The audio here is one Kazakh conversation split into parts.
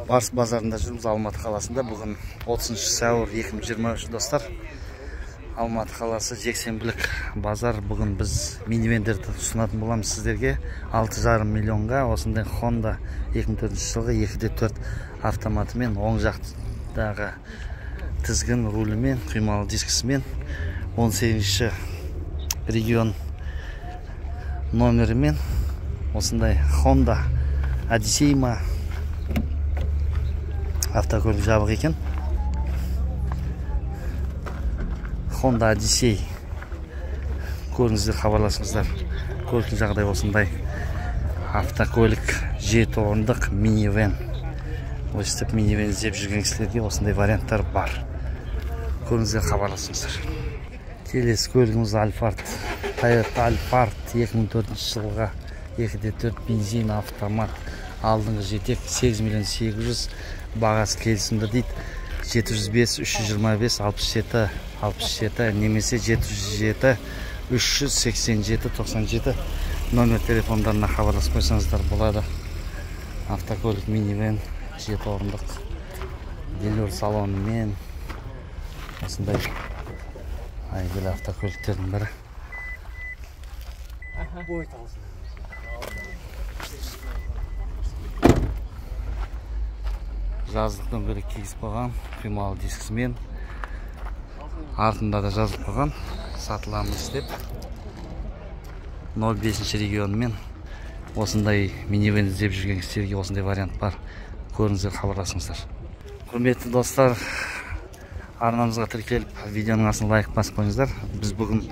Барс базарында жүрміз, Алматы қаласында. Бүгін 30 сәуір 2023 достар. Алматы қаласы жексенбілік базар. Бүгін біз минивендерді ұсынатын боламыз сіздерге. 6,5 миллионға осындай Honda 2004 жылғы 2.4 автоматымен, оң жақтағы тізгін рулімен, құймалы дискісімен, 18 регион номерімен осындай Honda Odyssey автокөлік жабық екен. Honda Odyssey көріңіздер, хабарласыңыздар. Көліктің жағдай осындай. Автокөлік 7 орындық минивэн. Өстіп минивэн іздеп жүрген кісілерге осындай варианттар бар. Көріңіздер, хабарласыңыздар. Келесі көлігіміз Alphard. Toyota Alphard 2004 жылға 2.4 бензин автомат. Алдыңғы жетек 8 миллион 800, бағасы келісімді дейді. 705, 325, 67, 67, немесе 707, 387, 97 номер телефондарына хабарласып қойсаңыздар болады. Автокөлік минивэн 7 орындық велюр салонымен осындай әйгілі автокөліктердің бірі. Жаздық дөңгелек кигізіп қойған, құймалы дискісімен, артында да жазып қойған, сатыламыз деп. 05 регионымен осындай минивэн іздеп жүрген кісілерге осындай вариант бар. Көріңіздер, хабарласыңыздар. Құрметті достар, арнамызға тіркеліп, видеоның астына лайк басып қойыңыздар. Біз бүгін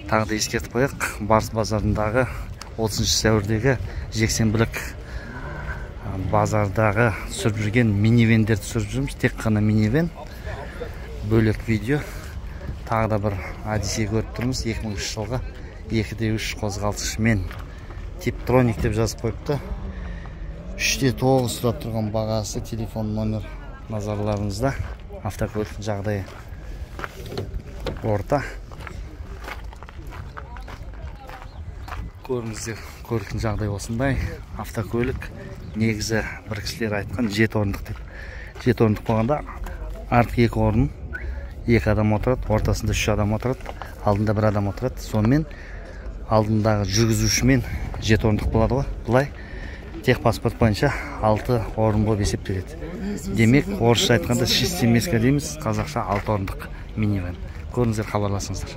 тағы да ескертіп қояйық, Барс базарындағы 30 сәуірдегі жексенбілік базардағы түсіріп жүрген минивендерді түсіріп жүрміз. Тек қана минивэн, бөлек видео. Тағы да бір Odyssey көріп тұрмыз. 2003 жылғы 2.3 қозғалтқышымен, Tiptronic деп жазып қойыпты. 3.9 сұрап тұрған бағасы, телефон номер назарларыңызда. Автокөліктің жағдайы орта. Көріңіздер, көліктің жағдайы осындай. Автокөлік негізі бір кісілер айтқан 7 орындық деп. 7 орындық болғанда артқы 2 орын 2 адам отырады, ортасында 3 адам отырады, алдында 1 адам отырады. Сонымен алдындағы жүргізушімен 7 орындық болады ғой. Бұлай тех паспорт бойынша 6 орын болып есептеледі. Демек, орысша айтқанда шестимеска дейміз, қазақша 6 орындық минивэн. Көріңіздер, хабарласыңыздар.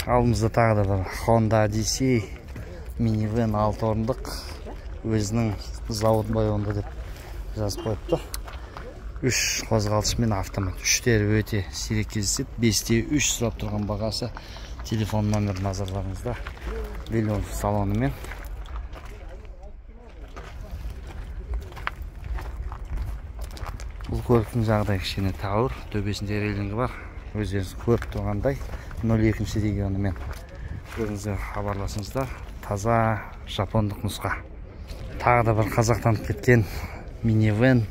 Алдымызда тағы да бір Honda Odyssey минивэн 6 орындық, өзінің завод бояуында деп жазып қойыпты. 3 қозғалтқышымен автомат. 3-тері өте сирек кездеседі. 5.3 сұрап тұрған бағасы, телефон номер назарларыңызда. Велюр салонымен. Бұл көліктің жағдайы кішкене тауыр, төбесінде рейлингі бар. Өздеріңіз көріп тұрғандай 02 регионымен. Көріңіздер, хабарласыңыздар. Таза жапондық нұсқа. Тағы да бір қазақтан кеткен минивэн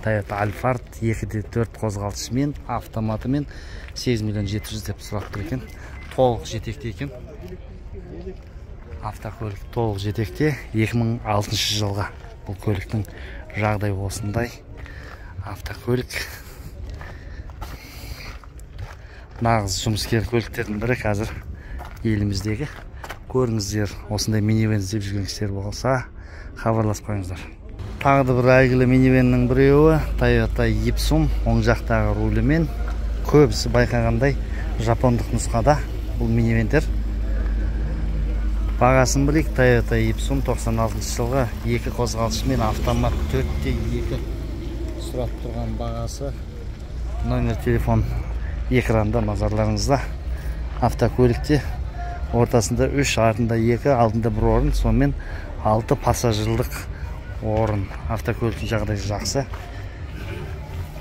Toyota Alphard 2.4 қозғалтқышымен, автоматымен 8 миллион 700 деп сұрап тұр екен. Толық жетекте екен. Автокөлік толық жетекте 2006 жылға. Бұл көліктің жағдайы осындай. Автокөлік нағыз жұмыскер көліктердің бірі қазір еліміздегі. Көріңіздер, осындай минивэн іздеп жүрген кісілер болса, хабарласып қойыңыздар. Тағы да бір әйгілі минивэннің біреуі Toyota Ipsum, оң жақтағы рулімен. Көбісі байқағандай жапондық нұсқада бұл минивендер. Бағасын білейік. Toyota Ipsum 96 жылғы 2 қозғалтқышымен, автомат 4.2 сұрап тұрған бағасы. Номер телефон экранда назарларыңызда. Автокөлікте ортасында 3, артында 2, алдында 1 орын, сонымен 6 пассажирлық орын. Автокөліктің жағдайы жақсы.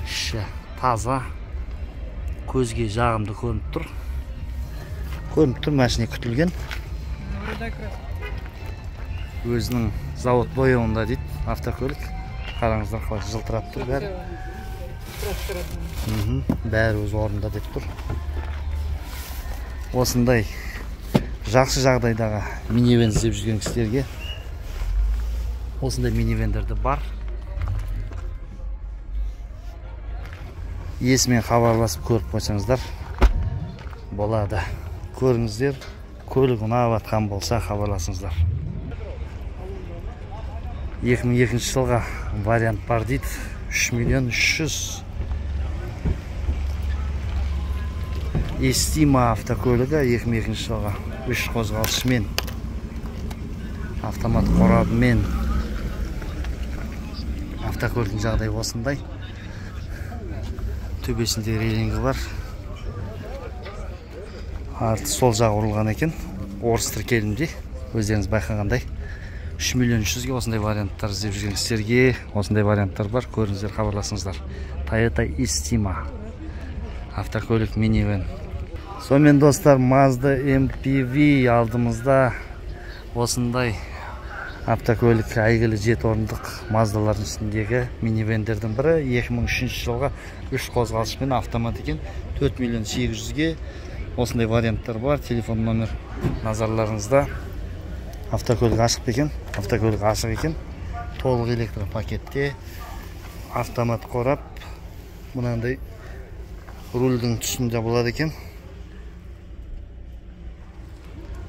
Іші таза, көзге жағымды көрініп тұр. Мәшіне күтілген. Өзінің завод бояуында дейді автокөлік. Қараңыздар, қалай жылтырап тұр бәрі. Бәрі өз орнында деп тұр. Осындай жақсы жағдайдағы минивэн іздеп жүрген кісілерге осындай минивэндерді бар. иесімен хабарласып көріп қойсаңыздар болады. Көріңіздер, көлік ұнап жатқан болса хабарласыңыздар. 2002 жылға вариант бар дейді. 3.300.000. Estima автокөлігі 2002 жылға 3 қозғалышымен, автомат қорабымен. Автокөліктің жағдайы осындай. Төбесінде рейлингі бар. Арты сол жағы ұрылған екен. Орыс тіркелімде, өздеріңіз байқағандай. 3.300.000-ге осындай варианттар іздеп жүрген кісілерге осындай варианттар бар. Көріңіздер, хабарласыңыздар. Toyota Estima автокөлік минивэн. Сонымен достар, Mazda MPV алдымызда. Осындай автокөлік әйгілі 7 орындық Маздалардың ішіндегі минивэндердің бірі. 2003 жылға 3 қозғалышпен автомат екен. 4.800.000-ге осындай варианттар бар. Телефон номер назарларыңызда. Автокөлік ашық екен. Автокөлік ашық екен. Толық электропакетте. Автомат қорап. Мынандай рульдің тұсында болады екен.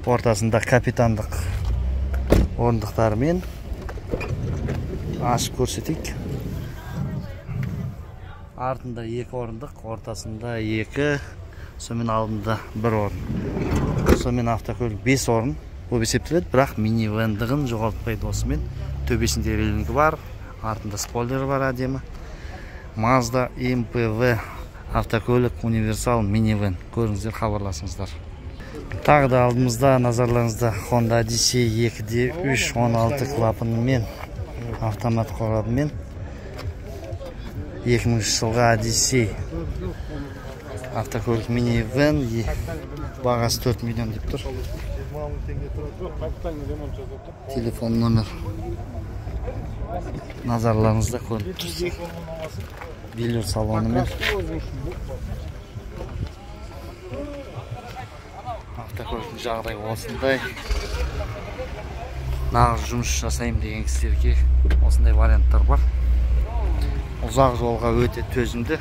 Ортасында капитандық орындықтарымен ашып көрсетейік. Артында 2 орындық, ортасында 2, сонымен алдында 1 орын. Сонымен автокөлік 5 орын болып есептеледі, бірақ минивэндігін жоғалтпайды осымен. Төбесінде рейлингі бар, артында спойлері бар әдемі. Mazda MPV автокөлік универсал минивэн. Көріңіздер, хабарласыңыздар. Тағы да алдымызда назарларыңызда Honda Odyssey 2D3 16 клапанымен, автомат қорабымен. 2000 жылға Odyssey автокөлік минивэн, бағасы 4 миллион деп тұр. Телефон номер назарларыңызда көріп тұрсыз. Билер салонымен. Автокөліктің жағдайы осындай. Нағыз жұмыс жасаймын деген кісілерге осындай варианттар бар. Ұзақ жолға өте төзімді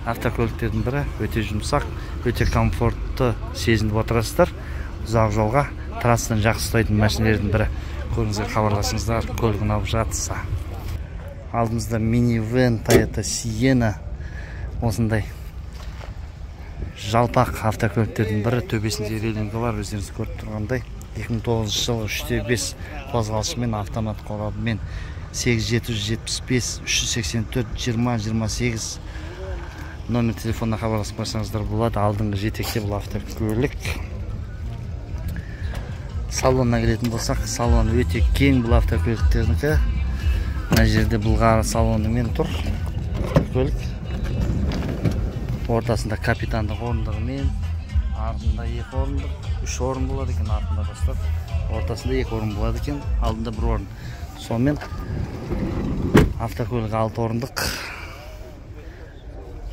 автокөліктердің бірі, өте жұмсақ, өте комфортты сезініп отырасыздар. Ұзақ жолға трассадан жақсы ұстайтын машинелердің бірі. Көріңіздер, хабарласыңыздар, көлік ұнап жатса. Алдымызда минивэн Toyota Sienna. Осындай жалпақ автокөліктердің бірі. Төбесінде рейлингі бар, өздеріңіз көріп тұрғандай. 2009 жылы 3.5 қозғалышымен, автомат қорабымен. 8775 384 2028 номер телефонына хабарласып қойсаңыздар болады. Алдыңғы жетекте бұл автокөлік. Салонына келетін болсақ, салон өте кең бұл автокөліктердікі. Мына жерде бұлғары салонымен тұр автокөлік. Ортасында капитандық орындығымен, артында 2 орындық, 3 орын болады екен артында достар. Ортасында 2 орын болады екен, алдында 1 орын. Сонымен автокөлік 6 орындық,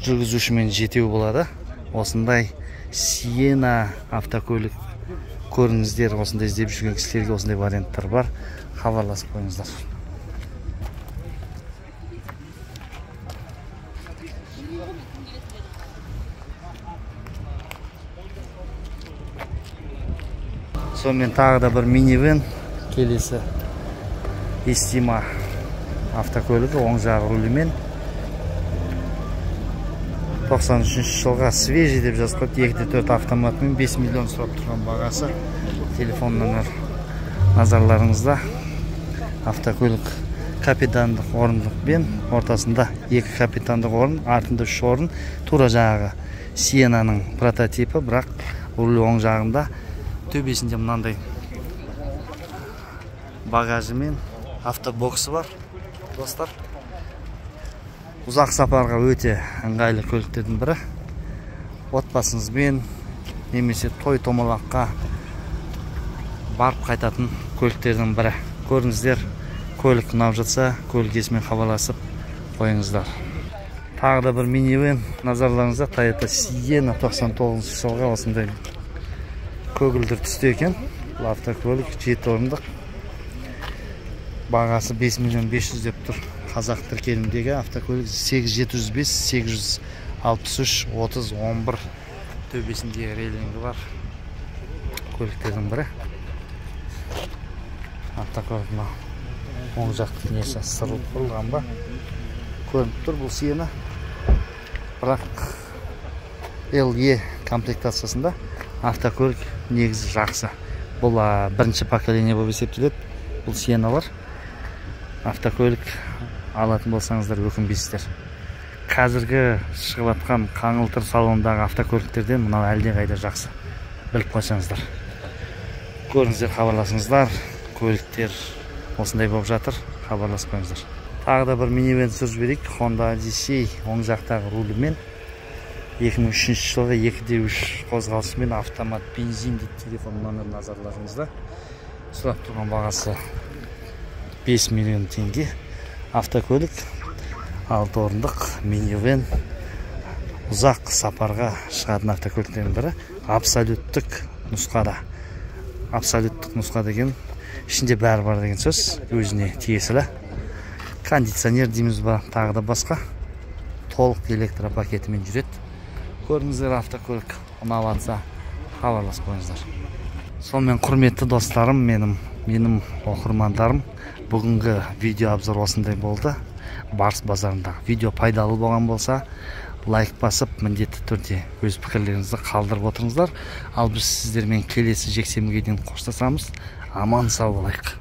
жүргізушімен 7 болады. Осындай Sienna автокөлік көріңіздер. Осындай іздеп жүрген кісілерге осындай варианттар бар. Хабарласып қойыңыздар. Сонымен тағы да бір минивэн, келесі Estima автокөлігі, оң жағы рулімен. 93 жылға свежий деп жазып қойды. 2.4 автоматымен 5 миллион сұрап тұрған бағасы. Телефон номер назарларыңызда. Автокөлік капитандық орындықпен, ортасында 2 капитандық орын, артында 3 орын. Тура жағы Sienna'ның прототипі, бірақ рулі оң жағында. Төбесінде мынандай багажы мен автобоксы бар достар. Ұзақ сапарға өте ыңғайлы көліктердің бірі. Отбасыңызбен немесе той томалаққа барып қайтатын көліктердің бірі. Көріңіздер, көлік ұнап жатса, көлік иесімен хабарласып қойыңыздар. Тағы да бір минивэн назарларыңызда Toyota Sienna 99 жылға осындай көгілдір түсті екен. Бұл автокөлік 7 орындық. Бағасы 5 миллион 500 деп тұр. Қазақ тіркелімдегі автокөлік 8705 63-30-11 төбесінде рейлингі бар көліктердің бірі. Автокөлік оң жақтық несі сырылып қойылған ба көрініп тұр. Бұл Sienna, бірақ LE комплектациясында автокөлік негізі жақсы. Бұл бірінші поколение болып есептеледі. Бұл Sienna'лар. Автокөлік алатын болсаңыздар өкінбейсіздер. Қазіргі шығып жатқан қаңылтыр салондағы автокөліктерден мынау әлдеқайда жақсы. Біліп қойсаңыздар. Көріңіздер, хабарласыңыздар. Көліктер осындай болып жатыр. Хабарласып қойыңыздар. Тағы да бір минивэн түсіріп жіберейік. Honda Odyssey оң жақтағы рулімен 2003 жылғы 2.3 қозғалысымен автомат бензин дейді. Телефон номері назарларыңызда. Сұрап тұрған бағасы 5 миллион теңге. Автокөлік 6 орындық минивэн. Ұзақ сапарға шығатын автокөліктердің бірі. Абсолюттік нұсқада. Абсолюттік нұсқа деген ішінде бәрі бар деген сөз. Өзіне тиесілі. Кондиционер дейміз ба, тағы да басқа. Толық электропакетімен жүреді. Көріңіздер, автокөлік ұнап жатса хабарласып қойыңыздар. Сонымен құрметті достарым, менің оқырмандарым, бүгінгі видео обзор осындай болды. Барыс базарындағы видео пайдалы болған болса, лайк басып, міндетті түрде өз пікірлеріңізді қалдырып отырыңыздар. Ал біз сіздермен келесі жексенбіге дейін қоштасамыз. Аман сау болайық.